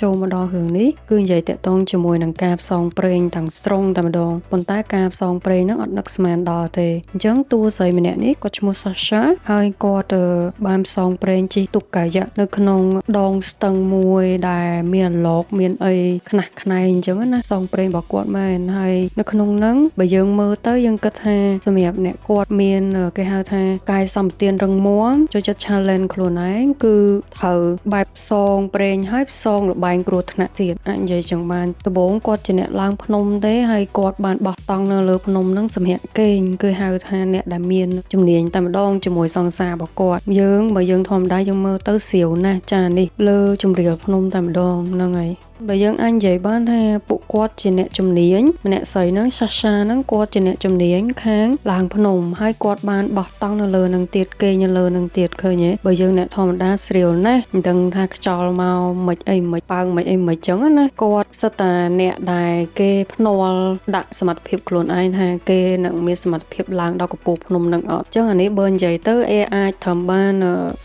ចូលមកដល់រឿងនេះគឺនិយាយតាក់ទងជាមួយនឹងការផ្សងព្រេងទាំងស្រុងតែម្ដងប៉ុន្តែការផ្សងព្រេងហ្នឹងអត់នឹកស្មានដល់ទេអញ្ចឹងតួស្រីម្នាក់នេះគាត់ឈ្មោះ Sasha ហើយគាត់បានផ្សងព្រេងជិះទូកកាយៈនៅក្នុងដងស្ទឹងមួយដែលមានអន្លកមានអីខ្នះខ្នែងអញ្ចឹងណាផ្សងព្រេងរបស់គាត់មែនហើយនៅក្នុងហ្នឹងបើយើងមើលទៅយើងគិតថាសម្រាប់អ្នកគាត់មានគេហៅថាកាយសម្បទានរឹងមាំចូលចិត្ត challenge ខ្លួនឯងគឺត្រូវបែបផ្សងព្រេងហើយផ្សងលបែងគ្រោះថ្នាក់ទៀតអាចនិយាយចឹងបានដំបូងគាត់ជាអ្នកឡើងភ្នំទេហើយគាត់បានបោះតង់នៅលើភ្នំហ្នឹងសម្រាប់គេងគឺហៅថាអ្នកដែលមានជំនាញតែម្ដងជាមួយសង្សាររបស់គាត់បើយើងធម្មតាយើងមើលទៅស្រាវណាស់ចានេះលើជំរាលភ្នំតែម្ដងហ្នឹងហើយបើយើងអាចនិយាយបានថាពួកគាត់ជាអ្នកជំនាញម្នាក់ស្រីហ្នឹង Sasha ហ្នឹងគាត់ជាអ្នកជំនាញខាងឡើងភ្នំហើយគាត់បានបោះតង់នៅលើនឹងទៀតគេងនៅលើនឹងទៀតឃើញទេបើយើងអ្នកធម្មតាស្រាវណាស់មិនដឹងថាខ្យល់មកមិនអីមិនប៉ើងមិនអីមិនចឹងណាគាត់សិតតាអ្នកដែលគេភ្នាល់ដាក់សមត្ថភាពខ្លួនឯងថាគេនឹងមានសមត្ថភាពឡើងដល់កំពូលភ្នំនឹងអត់ចឹងអានេះបើនិយាយទៅអាចត្រឹមបាន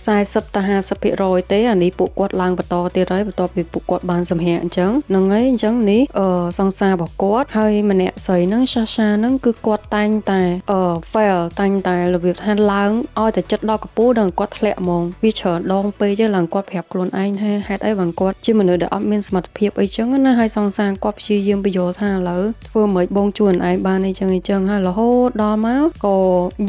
40ទៅ50%ទេអានេះពួកគាត់ឡើងបន្តទៀតហើយបន្ទាប់ពីពួកគាត់បានសម្ភារអញ្ចឹងហ្នឹងហើយអញ្ចឹងនេះសង្សាររបស់គាត់ហើយម្នាក់ស្រីហ្នឹង Sasha ហ្នឹងគឺគាត់តែងតែfail តែងតែរបៀបថាឡើងឲ្យតែចិត្តដល់កំពូលដល់គាត់ធ្លាក់ហ្មងវាច្រើនដងពេកទេឡើងគាត់ប្រាប់ខ្លួនឯងថាហេតុអីបានគាត់ជាមនុស្សដែលអត់មានសមត្ថភាពអីចឹងណាហើយសង្សារគាត់ព្យាយាមបញ្យល់ថាឥឡូវធ្វើមិនបងជួនឯងបានអីចឹងហើយរហូតដល់មកក៏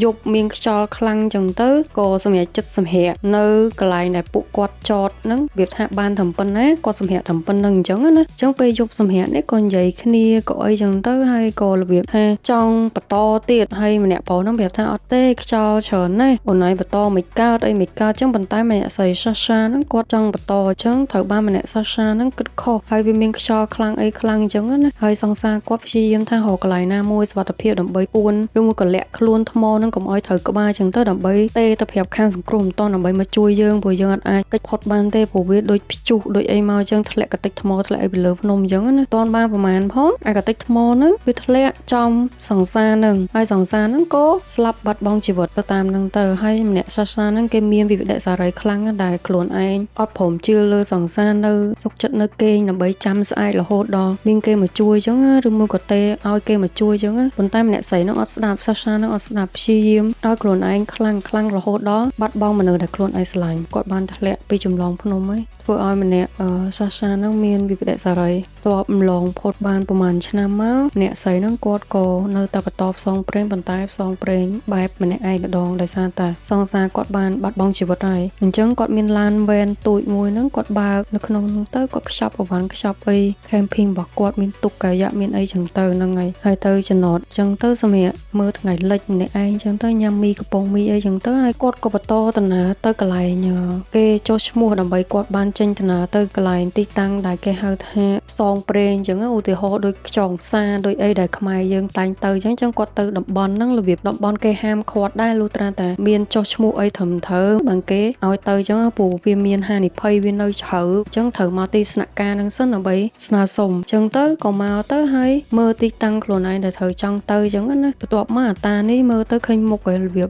យប់មានខ្យល់ខ្លាំងចឹងទៅក៏សម្រាប់ចិត្តសម្ភារនៅកន្លែងដែលពួកគាត់ចតហ្នឹងវាថាបានត្រឹមប៉ុណ្ណាគាត់សម្ភារត្រឹមប៉ុណ្្នឹងអញ្ចឹងណាអញ្ចឹងពេលយប់សម្ភារនេះក៏និយាយគ្នាក៏អីចឹងទៅហើយក៏របៀបថាចង់បន្តទៀតហើយម្នាក់ប្រុសហ្នឹងប្រាប់ថាអត់ទេខ្យល់ច្រើនណាស់អូនឯងបន្តមិនកើតអីមិនកើតអញ្ចឹងប៉ុន្តែម្នាក់ស្រី Sasha ហ្នឹងគាត់ចង់បន្តអញ្ចឹងត្រូវបានម្នាក់ Sasha ហ្នឹងគិតខុសហើយវាមានខ្យល់ខ្លាំងអីខ្លាំងអញ្ចឹងណាហើយសង្សារគាត់ព្យាយាមថារកកន្លែងណាមួយសុវត្ថិភាពដើម្បីពួនឬមួយក៏លាក់ខ្លួនថ្មហ្នឹងកុំឲ្យត្រូវក្បាលអញ្ចឹងទៅដើម្បីទេទៅប្រាប់ខាងសង្គ្រោះមិនតន់ដើម្បីមកជួយយើងព្រោះយើងអត់អាចកិច្ចផុតបានទេព្រោះវាដូចព្យុះដូចអីមកអញ្ចឹងធ្លាក់កតិចថ្មធ្លាក់អីពីលើភ្នំអញ្ចឹងណាតន់បានប្រហែលផងអាកតិចថ្មហ្នឹងវាធ្លាក់ចំសង្សារហ្នឹងហើយសង្សារហ្នឹងក៏ស្លាប់បាត់បង់ជីវិតទៅតាមហ្នឹងទៅហើយម្នាក់ Sasha ហ្នឹងគេមានវិបដិសារីខ្លាំងណាស់ដែលខ្លួនឯងអត់ព្រមជឿលើសង្សារនៅសុខចិត្តនៅគេងដើម្បីចាំស្អែករហូតដល់មានគេមកជួយអញ្ចឹងឬមួយក៏ទេឲ្យគេមកជួយអញ្ចឹងប៉ុន្តែម្នាក់ស្រីហ្នឹងអត់ស្ដាប់ Sasha ហ្នឹងអត់ស្ដាប់ព្យាយាមឲ្យខ្លួនឯងខ្លាំងរហូតដល់បាត់បង់មនុស្សដែលខ្លួនឯងស្រឡាញ់គាត់បានធ្លាក់ពីចម្លងភ្នំហើយធ្វើឲ្យម្នាក់Sasha ហ្នឹងមានវិបដិសារីតបម្លងផុតបានប្រហែលឆ្នាំមកអ្នកស្រីហ្នឹងគាត់ក៏នៅតែបន្តផ្សងព្រេងប៉ុន្តែផ្សងព្រេងបែបម្នាក់ឯងម្ដងដោយសារតែសង្សារគាត់បានបាត់បង់ជីវិតហើយអញ្ចឹងគាត់មានឡានវ៉ែនទូចមួយហ្នឹងគាត់បើកនៅក្នុងហ្នឹងទៅគាត់ខ្ចប់អវ៉ាន់ខ្ចប់អី camping របស់គាត់មានទូកកាយៈមានអីចឹងទៅហ្នឹងហើយទៅចំណតចឹងទៅសម្រាប់មើលថ្ងៃលិចម្នាក់ឯងចឹងទៅញ៉ាំមីកំប៉ុងមីអីចឹងទៅហើយគាត់ក៏បន្តដំណើរទៅកន្លែងគេចុះឈ្មោះដើម្បីគាត់បានចេញដំណើរទៅកន្លែងទីតាំងដែលគេហៅថាផ្សងព្រេងចឹងឧទាហរណ៍ដូចខ្យងផ្សាដូចអីដែលខ្មែរយើងតែងទៅចឹងគាត់ទៅតំបន់ហ្នឹងរបៀបតំបន់គេហាមឃាត់ដែរលុះត្រាតែមានចុះឈ្មោះអីត្រឹមត្រូវបានគេឲ្យទៅចឹងព្រោះវាមានហានិភ័យវានៅជ្រៅចឹងត្រូវមកទីស្នាក់ការហ្នឹងសិនដើម្បីស្នើសុំចឹងទៅក៏មកទៅហើយមើលទីតាំងខ្លួនឯងដែលត្រូវចង់ទៅចឹងណាបន្ទាប់មកអាតានេះមើលទៅឃើញមុខឯរបៀប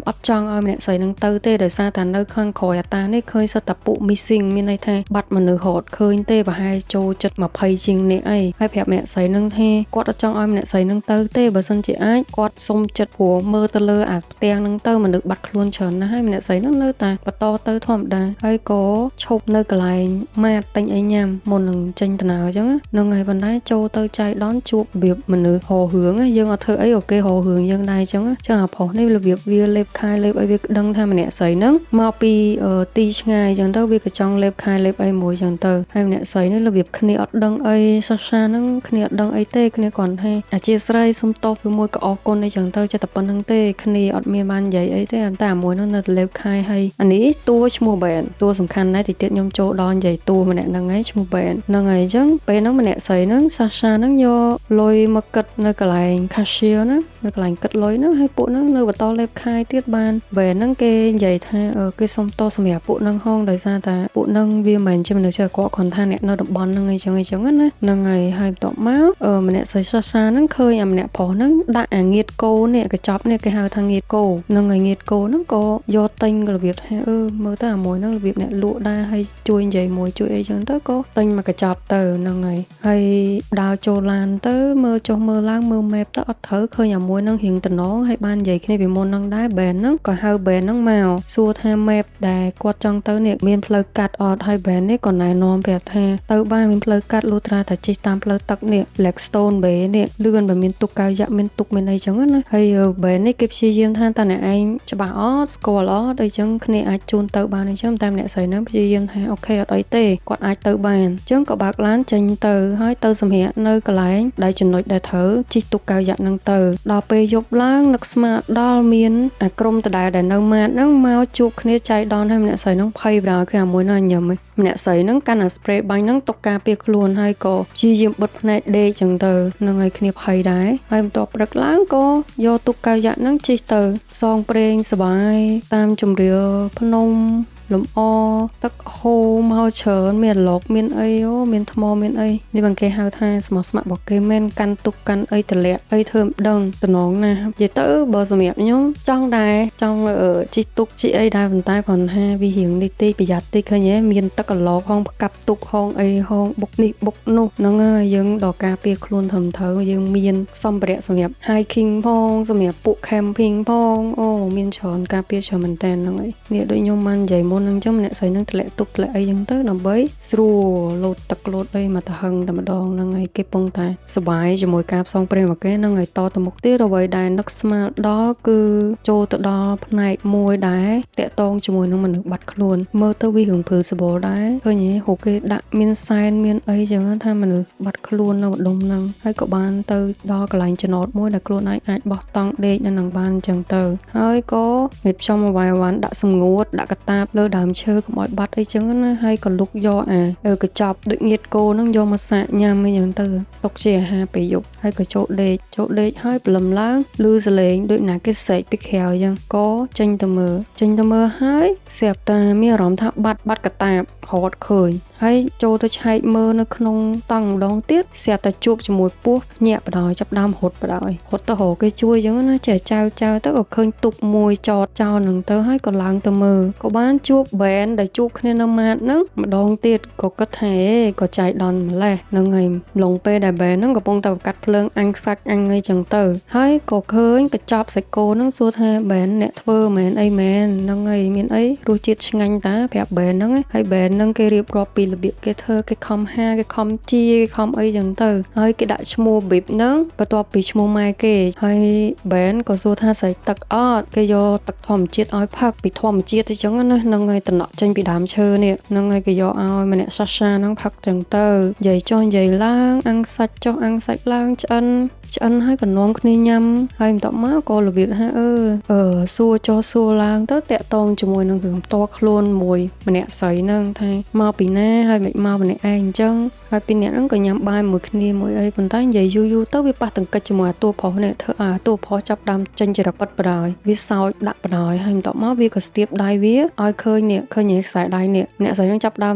អត់ចង់ឲ្យម្នាក់ស្រីហ្នឹងទៅទេដោយសារតែនៅខាងក្រោយអាតានេះឃើញសិតតែពួក missing មានន័យថាបាត់មនុស្សរត់ឃើញទេប្រហែលចូលចិត្ត20ជាងនេះអីហើយប្រាប់ម្នាក់ស្រីហ្នឹងថាគាត់អត់ចង់ឲ្យម្នាក់ស្រីហ្នឹងទៅទេបើសិនជាអាចគាត់សុំចិត្តព្រោះមើលទៅលើអាផ្ទាំងហ្នឹងទៅមនុស្សបាត់ខ្លួនច្រើនណាស់ហើយម្នាក់ស្រីហ្នឹងនៅតែបន្តទៅធម្មតាហើយក៏ឈប់នៅកន្លែងម៉ាតទិញអីញ៉ាំមុននឹងចេញដំណើរអញ្ចឹងហ្នឹងហើយប៉ុន្តែចូលទៅចៃដន្យជួបរបៀបមនុស្សហោរឿងយើងអត់ធ្វើអីក៏គេហោរឿងយើងដែរអញ្ចឹងអាប្រុសនេះរបៀបវាលេបខែលេបអីវាដឹងថាម្នាក់ស្រីហ្នឹងមកពីទីឆ្ងាយអញ្ចឹងទៅវាក៏ចង់លេបខែលេបអីមួយអញ្ចឹងទៅហើយម្នាក់ស្រីនេះរបៀបគ្នាអត់ដឹងអី Sasha ហ្នឹងគ្នាអត់ដឹងអីទេគ្នាគ្រាន់ថាអធិស្ឋានសុំទោសពីមួយក៏អរគុណអីចឹងទៅចិត្តតែប៉ុណ្្នឹងទេគ្នាអត់មានបាននិយាយអីទេតែមួយនោះនៅលេបខែហើយអានេះតួឈ្មោះ Ben តួសំខាន់ណាស់ទីទៀតខ្ញុំចូលដល់និយាយតួម្នាក់ហ្នឹងហើយឈ្មោះ Ben ហ្នឹងហើយអញ្ចឹងពេលហ្នឹងម្នាក់ស្រីហ្នឹង Sasha ហ្នឹងយកលុយមកគិតនៅកន្លែង cashier ណានៅកន្លែងគិតលុយហ្នឹងហើយពួកហ្នឹងនៅបន្តលេបខែទៀតបាន Ben ហ្នឹងគេនិយាយថាគេសុំទោសសម្រាប់ពួកហ្នឹងហងដោយសារតែពួកហ្នឹង នឹងវាមិនជាមនុស្សជាគាត់គាត់ថាអ្នកនៅតំបន់ហ្នឹងអីចឹងណាហ្នឹងហើយហើយបន្ទាប់មកម្នាក់ស្រីសាសាហ្នឹងឃើញអាម្នាក់ប្រុសហ្នឹងដាក់អាងៀតគោនេះកញ្ចប់នេះគេហៅថាងៀតគោហ្នឹងហើយងៀតគោហ្នឹងក៏យកទិញរបៀបថាមើលទៅអាមួយហ្នឹងរបៀបអ្នកលក់ដែរហើយជួយនិយាយមួយជួយអីចឹងទៅក៏ទិញមកកញ្ចប់ទៅហ្នឹងហើយដើរចូលឡានទៅមើលចុះមើលឡើងមើល map ទៅអត់ត្រូវឃើញអាមួយហ្នឹងរៀងតំណងហើយបាននិយាយគ្នាពីមុនហ្នឹងដែរ band ហ្នឹងក៏ហៅ band ហ្នឹងមកសួរថា map ដែលគាត់ចង់ទៅនេះមានផ្លូវកាត់អត់ហើយ band នេះក៏ណែនាំប្រាប់ថាទៅបានមានផ្លូវកាត់លុះត្រាតែជិះតាមផ្លូវទឹកនេះ Blackstone Bay នេះលឿនបើមានទុកកៅយៈមានទុកមានអីចឹងណាហើយ band នេះគេព្យាយាមថាតើអ្នកឯងច្បាស់អត់ស្គាល់អត់អីចឹងគ្នាអាចជូនទៅបានអីចឹងតែអ្នកស្រីហ្នឹងព្យាយាមថាអូខេអត់អីទេគាត់អាចទៅបានអញ្ចឹងក៏បើកឡានចេញទៅហើយទៅសម្រាប់នៅកន្លែងដែលចំណុចដែលត្រូវជិះទុកកៅយៈហ្នឹងទៅដល់ពេលយប់ឡើងនឹកស្មាតដល់មានអាក្រុមដដែលដែលនៅម៉ាតហ្នឹងមកជួបគ្នាចៃដន្យហើយម្នាក់ស្រីហ្នឹងភ័យបណ្ដោយគឺអាមួយហ្នឹងញឹមម្នាក់ស្រីហ្នឹងកាន់អា spray បាញ់ហ្នឹងទុកការពារខ្លួនហើយក៏ព្យាយាមបិទភ្នែកដេកចឹងទៅនឹងឲ្យគ្នាភ័យដែរហើយបន្ទាប់ព្រឹកឡើងក៏យកទុកកៅយៈហ្នឹងជិះទៅសងព្រេងសបាយតាមជម្រាលភ្នំលំអទឹកហូរមកច្រើនមានឡុកមានអីមានថ្មមានអីនេះបងគេហៅថាស្មោះស្ម័គ្ររបស់គេមិនកាន់ទុកកាន់អីតម្លាក់អីធ្វើមិនដឹងតំណងណានិយាយទៅបើសម្រាប់ខ្ញុំចង់ដែរចង់ជីទុកជីអីដែរប៉ុន្តែគ្រាន់ថាវារៀងនេះទីប្រយ័ត្នតិចឃើញទេមានទឹកកឡោកហងផ្កាប់ទុកហងអីហងបុកនេះបុកនោះហ្នឹងហើយយើងដល់ការពារខ្លួនត្រឹមត្រូវយើងមានសម្ភារៈសម្រាប់ hiking ផងសម្រាប់ពួក camping ផងមានច្រើនការពារច្រើនមែនតើហ្នឹងហើយនេះដូចខ្ញុំបាននិយាយមុននឹងចឹងអ្នកស្រីនឹងធ្លាក់ទុកធ្លាក់អីចឹងទៅដើម្បីស្រួលលោតទឹកលោតអីមកទៅហឹងតែម្ដងហ្នឹងហើយគេពងតែសុបាយជាមួយការផ្សងព្រេងរបស់គេហ្នឹងហើយតទៅមុខទៀតអ្វីដែលនឹកស្មារដល់គឺចូលទៅដល់ផ្នែកមួយដែលតាក់ទងជាមួយនឹងមនុស្សបាត់ខ្លួនមើលទៅវារឿងព្រឺសបល់ដែរឃើញទេហូគេដាក់មានសែនមានអីចឹងថាមនុស្សបាត់ខ្លួននៅម្ដុំហ្នឹងហើយក៏បានទៅដល់កន្លែងចំណតមួយដែលខ្លួនឯងអាចបោះតង់ដេកនៅនឹងបានចឹងទៅហើយក៏រៀបចំអ្វីៗដាក់សម្ងួតដាក់កតាបលើដើមឈើកុំឲ្យបាត់អីចឹងណាហើយក៏លុកយកកញ្ចប់ដូចងៀតគោហ្នឹងយកមកសាកញ៉ាំអីចឹងទៅទុកជាអាហារពេលយប់ហើយក៏ចូលដេកហើយព្រលឹមឡើងឮសលេងដូចណាគេសេកពីក្រៅចឹងក៏ចេញទៅមើលហើយស្រាប់តែមានអារម្មណ៍ថាបាត់កតាបរត់ឃើញហើយចូលទៅឆែកមើលនៅក្នុងតង់ម្ដងទៀតស្រាប់តែជួបជាមួយពស់ញាក់បដ ாய் ចាប់ដើមរត់បដ ாய் រត់ទៅរកគេជួយចឹងណាចេះចៅទៅក៏ឃើញទុកមួយចតចោលនឹងទៅហើយក៏ឡើងទៅមើលក៏បានជួបបែនដែលជួបគ្នានៅម៉ាតហ្នឹងម្ដងទៀតក៏គិតថាក៏ចៃដន្យម្លេះហ្នឹងហើយឡងពេលដែលបែនហ្នឹងកំពុងតែកាត់ភ្លើងអាំងសាច់អាំងអីចឹងទៅហើយក៏ឃើញកញ្ចប់សាច់គោហ្នឹងសួរថាបែនអ្នកធ្វើមែនអីមែនហ្នឹងហើយមានអីរសជាតិឆ្ងាញ់តាប្រាប់បែនហ្នឹងហើយបែនហ្នឹងគេរៀបរាប់ពីរបៀបគេធ្វើគេខំហាគេខំជាគេខំអីចឹងទៅហើយគេដាក់ឈ្មោះប៊ីបហ្នឹងបន្ទាប់ពីឈ្មោះម៉ែគេហើយបែនក៏សួរថាស្រេចទឹកអត់គេយកទឹកធម្មជាតិឲ្យផឹកពីធម្មជាតិអញ្ចឹងណាហ្នឹងហើយតំណក់ចេញពីដើមឈើនេះហ្នឹងហើយគេយកឲ្យម្នាក់សាសាហ្នឹងផឹកចឹងទៅនិយាយចុះនិយាយឡើងអាំងសាច់ចុះអាំងសាច់ឡើងឆ្អិនហើយក៏នាំគ្នាញ៉ាំហើយបន្ទាប់មកក៏របៀបថាសួរចុះសួរឡើងទៅតាក់តងជាមួយនឹងរឿងផ្ទាល់ខ្លួនមួយម្នាក់ស្រីហ្នឹងថាមកពីណាហើយមិនមកម្នាក់ឯងអញ្ចឹងហើយពីអ្នកហ្នឹងក៏ញ៉ាំបាយមួយគ្នាមួយអីប៉ុន្តែនិយាយយូរទៅវាប៉ះទង្គិចជាមួយតួប្រុសនេះធ្វើតួប្រុសចាប់ដើមចេញចរិតបិទបដ ாய் វាសោចដាក់បដ ாய் ហើយបន្ទាប់មកវាក៏ស្ទាបដៃវាឲ្យឃើញខ្សែដៃនេះអ្នកស្រីហ្នឹងចាប់អា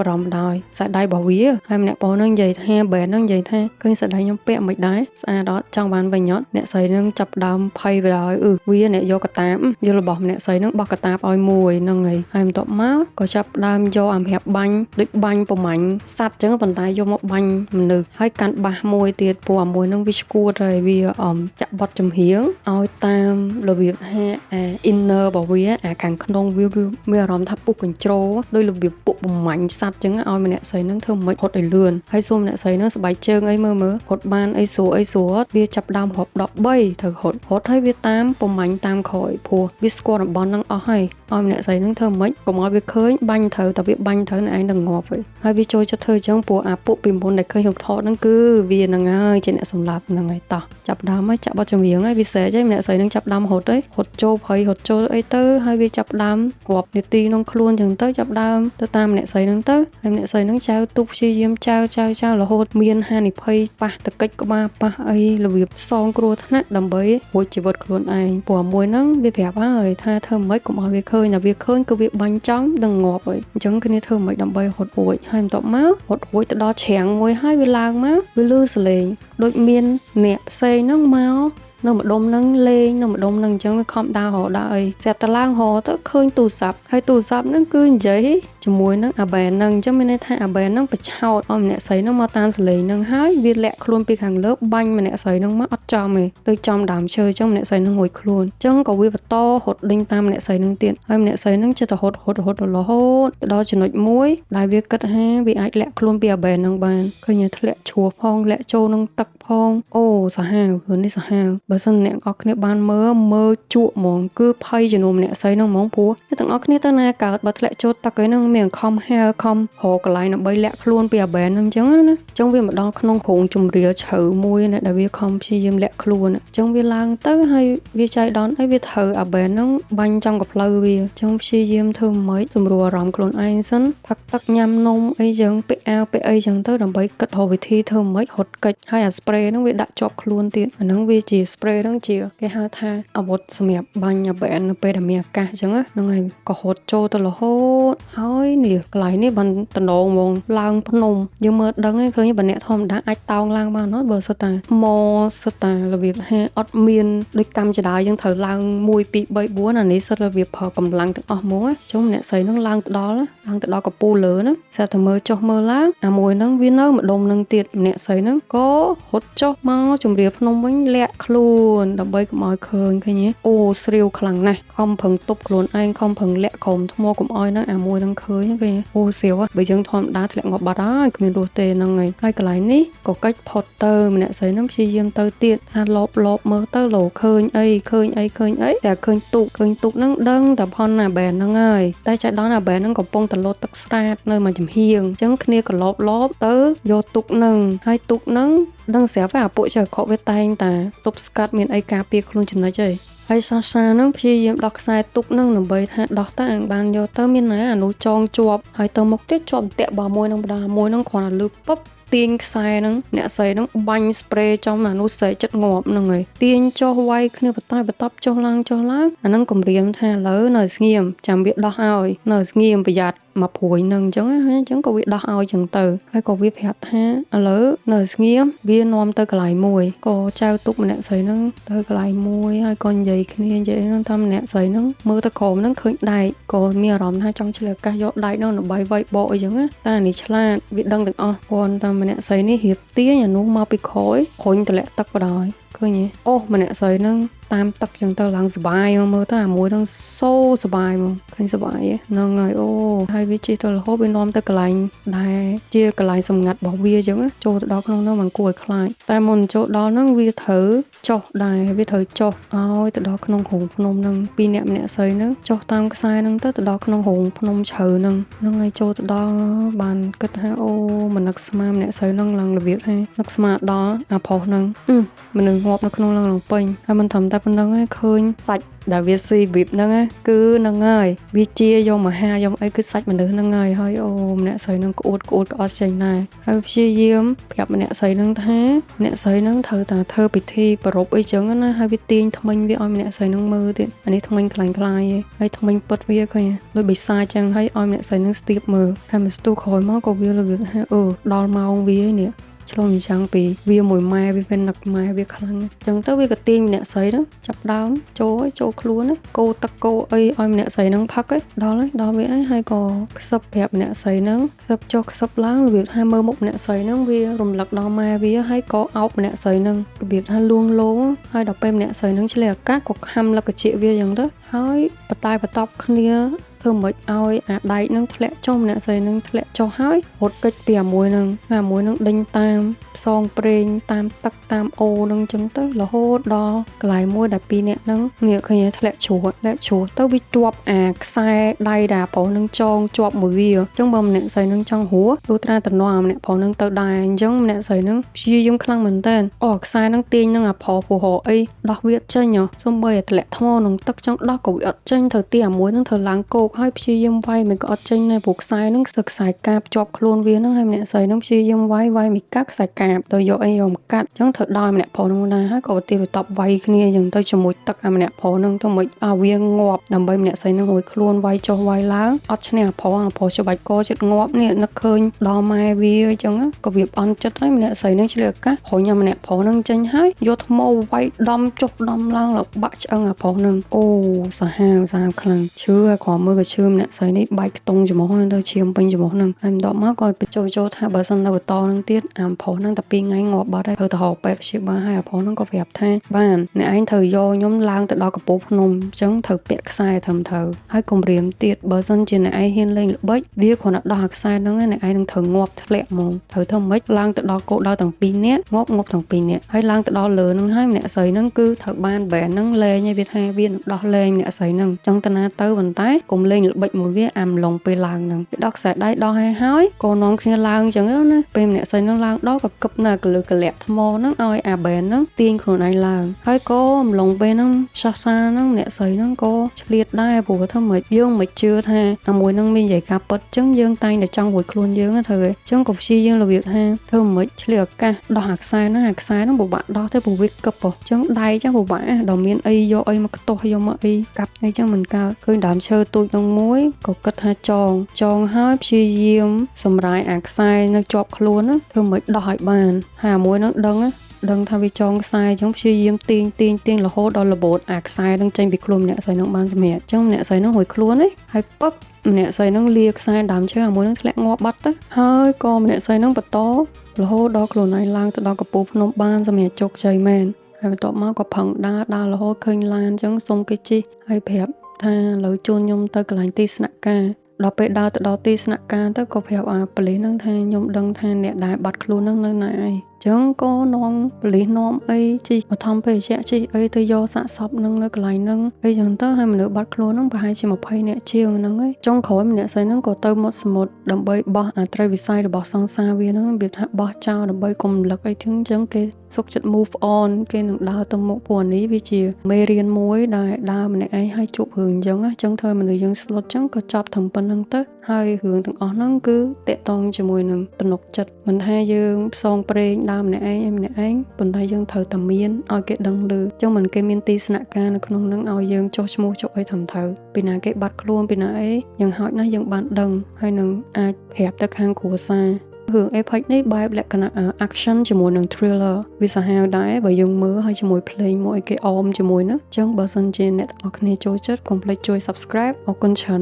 រម្មណ៍បដ ாய் ខ្សែដៃរបស់វាហើយម្នាក់ប្រុសហ្នឹងនិយាយថាបែនហ្នឹងនិយាយថាឃើញខ្សែដៃខ្ញុំពាក់មិនដែរស្អាតអត់ចង់បានវិញអត់អ្នកស្រីហ្នឹងចាប់ដើមភ័យបដ ாய் វាអ្នកយកកតាបយករបស់ម្នាក់ស្រីហ្នឹងបោះកតាបឲ្យមួយហ្នឹងហើយបន្ទាប់មកក៏ចាប់ដើមយកអាម្រាប់បាញ់ដូចបាញ់ប្រមាញ់សัตว์ចឹងប៉ុន្តែយកមកបាញ់មនុស្សហើយកាន់បាសមួយទៀតពួកអាមួយហ្នឹងវាឈួតហើយវាចាក់បត់ចំហៀងឲ្យតាមរបៀបថាinner របស់វាខាងក្នុងវាមានអារម្មណ៍ថាពុះកញ្ជ្រោដោយរបៀបពុកបំមាញ់សัตว์ចឹងឲ្យម្នាក់ស្រីហ្នឹងធ្វើមិនហត់ឲ្យលឿនហើយសួរម្នាក់ស្រីហ្នឹងស្បែកជើងអីមើលរត់បានអីស្រួលវាចាប់ដើមរាប់13ត្រូវរត់ហើយវាតាមបំមាញ់តាមក្រោយព្រោះវាស្គាល់តំបន់ហ្នឹងអស់ហើយឲ្យម្នាក់ស្រីហ្នឹងធ្វើមិនកុំឲ្យវាឃើញបាញ់ត្រូវតែវាបាញ់ត្រូវឯងនឹងងាប់ហើយវាចូលចិត្តធ្វើចឹងព្រោះអាពួកពីមុនដែលឃើញហុកថតហ្នឹងគឺវាហ្នឹងហើយជាអ្នកសម្លាប់ហ្នឹងហើយតោះចាប់ដើមហើយចាក់បត់ចម្រៀងហើយវាសែកហើយម្នាក់ស្រីហ្នឹងចាប់ដើមរត់ចូលព្រៃរត់ចូលអីទៅហើយវាចាប់ដើមរាប់នាទីក្នុងខ្លួនចឹងទៅចាប់ដើមទៅតាមម្នាក់ស្រីហ្នឹងទៅហើយម្នាក់ស្រីហ្នឹងចៅទុកព្យាយាមចៅរហូតមានហានិភ័យប៉ះតកិច្ចក្បាលប៉ះអីរបៀបសងគ្រោះថ្នាក់ដើម្បីរួចជីវិតខ្លួនឯងព្រោះមួយហ្នឹងវាប្រាប់ហើយថាធ្វើមិនកុំឲ្យវាឃើ khơi là việc khơi cứ việc bánh trắng đừng ngọt vậy chẳng cái này thơ mấy đầm bay hột bụi hai tọt má hột bụi từ đó chèn ngồi hai về làng má về lư sờ lệ đôi miên nẹp xây nước máu nó mà đom nâng lên nó mà đom nâng chẳng không đau họ đợi dẹp tà lang họ tới khơi tù sập hay tù sập nó cứ vậy chỉ muối nó bè nâng chứ mình thay bè nó phải chào ông nè sấy nó mà tam xử lý nâng hái viên lẹ luôn bị hàng lớp banh mà nè sấy nó mất cho mày tới trong đám chơi trong nè sấy nó ngồi luôn chẳng có vi vật to hột đinh tam nè sấy nâng tiền hay nè sấy nó chỉ là hột là hốt đó chỉ nói muối đại việc cất ha vì ai lẹ luôn bị bè nâng bàn khơi nhớ lẹ chùa phong lẹ trâu nâng tắc phong ô sa hàng hướng đi sa hàngបើសិនអ្នកអរគ្នាបានមើលជក់ហ្មងគឺភ័យជំនុំអ្នកស្រីនឹងហ្មងព្រោះអ្នកទាំងអស់គ្នាទៅណាកើតបើធ្លាក់ចូលទឹកឯហ្នឹងមានខំហាលខំរកកន្លែងដើម្បីលាក់ខ្លួនពីអាបែនហ្នឹងអញ្ចឹងណាអញ្ចឹងវាមកដល់ក្នុងរោងជំរាលជ្រៅមួយណាដែលវាខំព្យាយាមលាក់ខ្លួនអញ្ចឹងវាឡើងទៅហើយវាចៃដន្យអីវាត្រូវអាបែនហ្នឹងបាញ់ចំកផ្លូវវាអញ្ចឹងព្យាយាមធ្វើម៉េចសម្រួលអារម្មណ៍ខ្លួនឯងសិនផឹកទឹកញ៉ាំនំអីចឹងពាក់អាវពាក់អីចឹងទៅដើម្បីគិតរកវិធីធ្វើម៉េចរត់កិច្ចហើយអា spray ហ្នឹងវាដាក់ជាប់ខ្លួនទៀតអាហ្នឹងវាជា spray ហ្នឹងជាគេហៅថាអាវុធសម្រាប់បាញ់អាបែននៅពេលដែលមានអាកាសអញ្ចឹងហ្នឹងហើយក៏រត់ចូលទៅរហូតហើយនេះកន្លែងនេះបានតំណងហ្មងឡើងភ្នំយើងមើលដឹងឯងឃើញបើអ្នកធម្មតាអាចតោងឡើងបានអត់បើសិតតាសិតតារបៀបហាអត់មានដូចកម្មចដាយើងត្រូវឡើង1 2 3 4អានេះសិតរបៀបប្រើកម្លាំងទាំងអស់ហ្មងអញ្ចឹងអ្នកស្រីហ្នឹងឡើងទៅដល់កពូលលើហ្នឹងស្រាប់តែមើលចុះមើលឡើងអាមួយហ្នឹងវានៅម្ដុំហ្នឹងទៀតអ្នកស្រីហ្នឹងក៏រត់ចុះមកជំរាបភ្នំវិញលាក់ខ្លួនដើម្បីកុំឲ្យឃើញឃើញទេអូស្រាវខ្លាំងណាស់ខំប្រឹងទប់ខ្លួនឯងខំប្រឹងលាក់ក្រោមថ្មកុំឲ្យហ្នឹងអាមួយហ្នឹងឃើញឃើញអូស្រាវបើយើងធម្មតាធ្លាក់ងាប់បាត់ហើយគ្មានរស់ទេហ្នឹងហើយកន្លែងនេះក៏កាច់ផុតទៅម្នាក់ស្រីហ្នឹងព្យាយាមទៅទៀតថាលបមើលទៅលោឃើញអីតែឃើញទុកហ្នឹងដឹងតែផនណាបែនហ្នឹងហើយតែចៃដន្យណាបែនហ្នឹងកំពុងតែលោតទឹកស្រាតនៅមួយចំហៀងអញ្ចឹងគ្នាក៏លបទៅយកទុកហ្នឹងហើយទុកហ្នឹងដឹងស្រាប់អាពួកចៅខកវាតែងតាទប់ស្កាត់មានអីការពារខ្លួនចំណុចអីហើយសាហ្នឹងព្យាយាមដោះខ្សែទុកនឹងដើម្បីថាដោះទៅអាងបានយកទៅមានណាអានោះចងជាប់ហើយទៅមុខទៀតជាប់តាក់បើមួយនឹងបដាមួយនឹងគ្រាន់តែលឺពុបទាញខ្សែហ្នឹងអ្នកស្រីហ្នឹងបាញ់ spray ចំអានោះស្រីចិត្តងាប់ហ្នឹងហើយទាញចុះវាយគ្នាបន្ទាប់ចុះឡើងអាហ្នឹងគម្រាមថាឥឡូវនៅស្ងៀមចាំវាដោះឲ្យនៅស្ងៀមប្រយ័ត្នមកព្រួយនឹងអញ្ចឹងហើយអញ្ចឹងក៏វាដោះឲ្យអញ្ចឹងទៅហើយក៏វាប្រាប់ថាឥឡូវនៅស្ងៀមវានាំទៅកន្លែងមួយក៏ចៅទុកម្នាក់ស្រីហ្នឹងទៅកន្លែងមួយហើយក៏និយាយហ្នឹងថាម្នាក់ស្រីហ្នឹងមើលទៅក្រោមហ្នឹងឃើញដែកក៏មានអារម្មណ៍ថាចង់ឆ្លៀតឱកាសយកដែកហ្នឹងដើម្បីវាយបកអីចឹងណាតែនេះឆ្លាតវាដឹងទាំងអស់ព្រោះតែម្នាក់ស្រីនេះរៀបទាញអានោះមកពីក្រោយគ្រុញតម្លាក់ទឹកបដ ாய் ឃើញទេអូម្នាក់ស្រីហ្នឹងតាមទឹកចឹងទៅឡើងសុបាយមកមើលទៅអាមួយហ្នឹងសូសុបាយមកឃើញសុបាយហ្នឹងហើយអូហើយវាជិះទៅរហូតវានាំទៅកន្លែងដែលជាកន្លែងសម្ងាត់របស់វាចឹងចូលទៅដល់ក្នុងនោះมันគួរឲ្យខ្លាចតែមុនចូលដល់ហ្នឹងវាត្រូវចុះដែរវាត្រូវចុះឲ្យទៅដល់ក្នុងរោងភ្នំហ្នឹងពីរអ្នកម្នាក់ស្រីហ្នឹងចុះតាមខ្សែហ្នឹងទៅដល់ក្នុងរោងភ្នំជ្រៅហ្នឹងហើយចូលទៅដល់បានគិតថាអូមិននឹកស្មានម្នាក់ស្រីហ្នឹងឡើងរបៀបថានឹកស្មានដល់អាប្រុសហ្នឹងមនុស្សងាប់នៅក្នុងឡើងលំពេញហើយមិនត្រឹមតែប៉ុណ្្នឹងឯងឃើញសាច់ដែលវាស៊ីវិបហ្នឹងគឺហ្នឹងហើយវាជាយកមកហាយកអីគឺសាច់មនុស្សហ្នឹងហើយអូម្នាក់ស្រីហ្នឹងក្អួតក្អត់ចេញដែរហើយព្យាយាមប្រាប់ម្នាក់ស្រីហ្នឹងថាម្នាក់ស្រីហ្នឹងត្រូវតែធ្វើពិធីប្រពៃអីចឹងណាហើយវាទាញថ្មិញវាឲ្យម្នាក់ស្រីហ្នឹងមើលទៀតអានេះថ្មិញខ្លាញ់ឯងហើយថ្មិញពិតវាឃើញដូចបិសាចចឹងហើយឲ្យម្នាក់ស្រីហ្នឹងស្ទាបមើលហើយមកស្ទុះក្រោយមកក៏វារបៀបថាដល់ម៉ោងវានេះឆ្លងចាំងពីវាមួយម៉ែវាពេលនឹកម៉ែវាខ្លាំងអញ្ចឹងទៅវាក៏ទាញម្នាក់ស្រីហ្នឹងចាប់ដើមចូលខ្លួនកោទឹកកោអីឲ្យម្នាក់ស្រីហ្នឹងផឹកដល់វាហើយក៏ខ្សឹបប្រាប់ម្នាក់ស្រីហ្នឹងខ្សឹបចុះខ្សឹបឡើងរបៀបថាមើលមុខម្នាក់ស្រីហ្នឹងវារំលឹកដល់ម៉ែវាហើយក៏អោបម្នាក់ស្រីហ្នឹងរបៀបថាលួងលោមហើយដល់ពេលម្នាក់ស្រីហ្នឹងឆ្លៀតឱកាសក៏ខំលឹកកជាវាអញ្ចឹងទៅហើយបតែបន្ទប់គ្នាធ្វើមិនឲ្យអាដែកនឹងធ្លាក់ចុះម្នាក់ស្រីនឹងធ្លាក់ចុះហើយរត់កិច្ចពីអាមួយនឹងដេញតាមផ្សងប្រេងតាមទឹកតាមអូនឹងចឹងទៅរហូតដល់កន្លែងមួយដែលពីរអ្នកនឹងងាកឃើញធ្លាក់ជ្រោះទៅវាជាប់អាខ្សែដៃដែលប្រុសនឹងចងជាប់មួយវាអញ្ចឹងបើម្នាក់ស្រីនឹងចង់ហួរលុះត្រាតំណម្នាក់ប្រុសនឹងទៅដែរអញ្ចឹងម្នាក់ស្រីនឹងព្យាយាមខ្លាំងមែនតើខ្សែនឹងទាញនឹងអាប្រុសពោះអីដោះវាចេញសំបីតែធ្លាក់ថ្មនឹងទឹកចង់ដោះក៏វាអត់ចេញទៅទីអាមួយនឹងត្រូវឡើងគោក ហើយព្យាយាមវាយមិនក៏អត់ចេញដែរព្រោះខ្សែហ្នឹងខ្សែកាបជាប់ខ្លួនវាហ្នឹងហើយម្នាក់ស្រីហ្នឹងព្យាយាមវាយមិនកាត់ខ្សែកាបទៅយកអីយកមកកាត់អញ្ចឹងត្រូវដល់ម្នាក់ប្រុសហ្នឹងដែរហើយក៏ទៅតបវាយគ្នាអញ្ចឹងទៅជាមួយទឹកម្នាក់ប្រុសហ្នឹងទៅមិនឲ្យវាងាប់ដើម្បីម្នាក់ស្រីហ្នឹងរួចខ្លួនវាយចុះវាយឡើងអត់ឈ្នះប្រុសច្បាច់កចិត្តងាប់នេះនឹកឃើញដល់ម៉ែវាអញ្ចឹងក៏វាអន់ចិត្តហើយម្នាក់ស្រីហ្នឹងឆ្លៀតឱកាសរុញម្នាក់ប្រុសហ្នឹងចេញហើយយកថ្មវាយដំចុះដំឡើងแล้วបាក់ឆ្អឹងអាប្រុសហ្នឹងអូសាហាវខ្លាំងឈឺគ្រាន់មើលក៏ឈឺម្នាក់ស្រីនេះបែកខ្ទង់ច្រមុះហ្នឹងទៅឈាមពេញច្រមុះហ្នឹងហើយបន្ទាប់មកក៏បញ្ចុះថាបើសិននៅបន្តហ្នឹងទៀតអាប្រុសហ្នឹងតែ2ថ្ងៃងាប់បាត់ហើយទៅរកពេទ្យព្យាបាលហើយអាប្រុសហ្នឹងក៏ប្រាប់ថាបានអ្នកឯងត្រូវយកខ្ញុំឡើងទៅដល់កំពូលភ្នំអញ្ចឹងត្រូវពាក់ខ្សែត្រឹមត្រូវហើយគំរាមទៀតបើសិនជាអ្នកឯងហ៊ានលេងល្បិចវាគ្រាន់តែដោះអាខ្សែហ្នឹងអ្នកឯងនឹងត្រូវងាប់ធ្លាក់ហ្មងត្រូវធ្វើម៉េចឡើងទៅដល់គោលដៅទាំង2នាក់ងាប់ទាំង2នាក់ហើយឡើងទៅដល់លើហ្នឹងហើយម្នាក់ស្រីហ្នឹងគឺត្រូវបានបែនហ្នឹងលេងហើយវាថាវានឹងដោះលេងម្នាក់ស្រីហ្នឹងចង់តាណាទៅប៉ុន្តែកុំលេងល្បិចមួយវាអាំឡុងពេលឡើងហ្នឹងវាដោះខ្សែដៃដោះហើយក៏នាំគ្នាឡើងអញ្ចឹងណាពេលម្នាក់ស្រីហ្នឹងឡើងដល់ក៏គប់នៅកលឹកលាក់ថ្មហ្នឹងឲ្យអាបែនហ្នឹងទាញខ្លួនឯងឡើងហើយក៏អំឡុងពេលហ្នឹងសាសាហ្នឹងម្នាក់ស្រីហ្នឹងក៏ឆ្លៀតដែរព្រោះថាមិនយើងមិនជឿថាអាមួយហ្នឹងមាននិយាយការពិតអញ្ចឹងយើងតែងតែចង់រួចខ្លួនយើងទៅអញ្ចឹងក៏ព្យាយាមរបៀបថាធ្វើមិនឆ្លៀតឱកាសដោះអាខ្សែហ្នឹងពិបាកដោះទៅព្រោះវាគប់អញ្ចឹងដៃចឹងពិបាកដល់មានអីយកអីមកខ្ទាស់យកមកអីកាប់អីចឹងមិនកើតឃើញដើមឈើទូចហ្នឹងមួយក៏គិតថាចងហើយព្យាយាមសម្រាយអាខ្សែនៅជាប់ខ្លួនហ្នឹងធ្វើមិនដោះឲ្យបានហើយអាមួយហ្នឹងដឹងថាវាចងខ្សែអញ្ចឹងព្យាយាមទាញរហូតដល់របូតអាខ្សែហ្នឹងចេញពីខ្លួនម្នាក់ស្រីហ្នឹងបានសម្រាប់អញ្ចឹងម្នាក់ស្រីហ្នឹងរួចខ្លួនឯងហើយពឹបម្នាក់ស្រីហ្នឹងលាខ្សែដើមឈើអាមួយហ្នឹងធ្លាក់ងាប់បាត់ទៅហើយក៏ម្នាក់ស្រីហ្នឹងបន្តរហូតដល់ខ្លួនឯងឡើងទៅដល់កំពូលភ្នំបានសម្រាប់ជោគជ័យមែនហើយបន្ទាប់មកក៏ផឹងដើររហូតឃើញឡានអញ្ចឹងសុំគេជិះហើយប្រាប់ថាឥឡូវជូនខ្ញុំទៅកន្លែងទីស្នាក់ការដល់ពេលដើរទៅដល់ទីស្នាក់ការទៅក៏ប្រាប់ប៉ូលីសហ្នឹងថាខ្ញុំដឹងថាអ្នកដែលបាត់ខ្លួនហ្នឹងនៅណាឯងចឹងក៏នាំប៉ូលីសនាំអីជីបឋមភេសជ្ជៈជីអីទៅយកសាកសពនឹងនៅកន្លែងហ្នឹងអីចឹងទៅហើយមនុស្សបាត់ខ្លួនហ្នឹងប្រហែលជា20នាក់ជាងហ្នឹងឯងចុងក្រោយម្នាក់ស្រីហ្នឹងក៏ទៅមាត់សមុទ្រដើម្បីបោះអាត្រីវិស័យរបស់សង្សារវាហ្នឹងវាថាបោះចោលដើម្បីកុំរំលឹកអីទាំងចឹងគេសុខចិត្ត move on គេនឹងដើរទៅមុខព្រោះនេះវាជាមេរៀនមួយដែលដើរម្នាក់ឯងឲ្យជួបរឿងចឹងធ្វើមនុស្សយើងស្លុតចឹងក៏ចប់ត្រឹមប៉ុណ្្នឹងទៅហើយរឿងទាំងអស់ហ្នឹងគឺតកតងជាមួយនឹងទំនុកចិត្តមិនថាយើងផ្សងព្រេងដើរម្នាក់ឯងប៉ុន្តែយើងត្រូវតែមានឲ្យគេដឹងឮចឹងមិនគេមានទីស្នាក់ការនៅក្នុងហ្នឹងឲ្យយើងចុះឈ្មោះចុះអីត្រឹមត្រូវពីណាគេបាត់ខ្លួនពីណាអីយ៉ាងហោចណាស់យើងបានដឹងហើយនឹងអាចប្រាប់ទៅខាងគ្រួសាររឿង Apex នេះបែបលក្ខណៈ action ជាមួយនឹង thriller វាសាហាវដែរបើយើងមើលហើយជាមួយ play មួយគេអមជាមួយហ្នឹងចឹងបើសិនជាអ្នកទាំងអស់គ្នាចូលចិត្តកុំភ្លេចជួយ subscribe អរគុណច្រើន